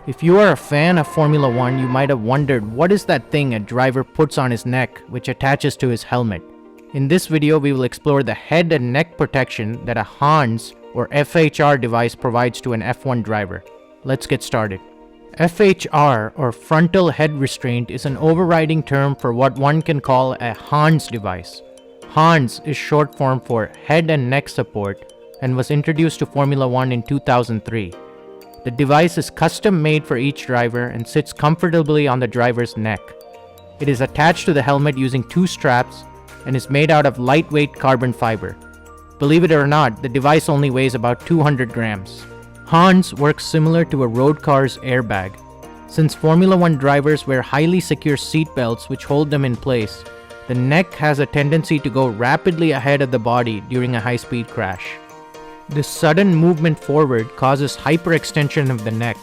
If you are a fan of Formula 1, you might have wondered what is that thing a driver puts on his neck which attaches to his helmet. In this video, we will explore the head and neck protection that a HANS or FHR device provides to an F1 driver. Let's get started. FHR or frontal head restraint is an overriding term for what one can call a HANS device. HANS is short form for head and neck support and was introduced to Formula 1 in 2003. The device is custom made for each driver and sits comfortably on the driver's neck. It is attached to the helmet using two straps and is made out of lightweight carbon fiber. Believe it or not, the device only weighs about 200 grams. HANS works similar to a road car's airbag. Since Formula 1 drivers wear highly secure seat belts which hold them in place, the neck has a tendency to go rapidly ahead of the body during a high-speed crash. This sudden movement forward causes hyperextension of the neck,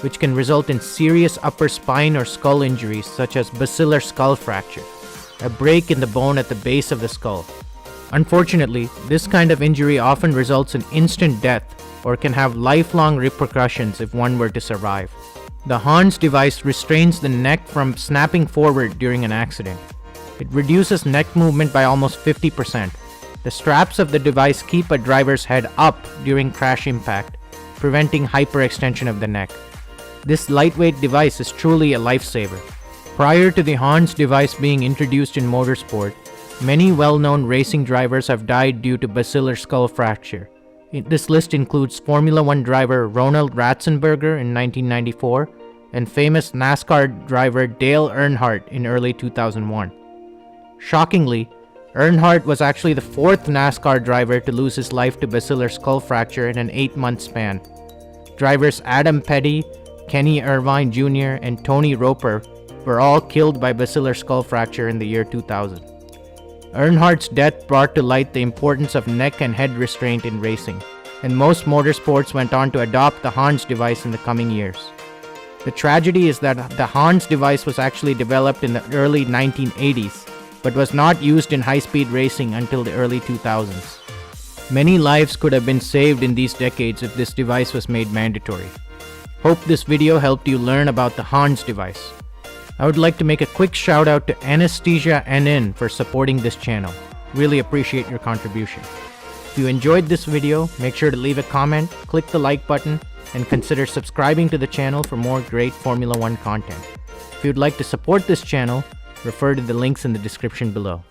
which can result in serious upper spine or skull injuries such as basilar skull fracture, a break in the bone at the base of the skull. Unfortunately, this kind of injury often results in instant death or can have lifelong repercussions if one were to survive. The HANS device restrains the neck from snapping forward during an accident. It reduces neck movement by almost 50%. The straps of the device keep a driver's head up during crash impact, preventing hyperextension of the neck. This lightweight device is truly a lifesaver. Prior to the HANS device being introduced in motorsport, many well-known racing drivers have died due to basilar skull fracture. This list includes Formula 1 driver Ronald Ratzenberger in 1994 and famous NASCAR driver Dale Earnhardt in early 2001. Shockingly, Earnhardt was actually the fourth NASCAR driver to lose his life to basilar skull fracture in an 8-month span. Drivers Adam Petty, Kenny Irvine Jr., and Tony Roper were all killed by basilar skull fracture in the year 2000. Earnhardt's death brought to light the importance of neck and head restraint in racing, and most motorsports went on to adopt the HANS device in the coming years. The tragedy is that the HANS device was actually developed in the early 1980s, but was not used in high-speed racing until the early 2000s. Many lives could have been saved in these decades if this device was made mandatory. Hope this video helped you learn about the HANS device. I would like to make a quick shout out to Anesthesia NN for supporting this channel. Really appreciate your contribution. If you enjoyed this video, make sure to leave a comment, click the like button, and consider subscribing to the channel for more great Formula 1 content. If you'd like to support this channel, refer to the links in the description below.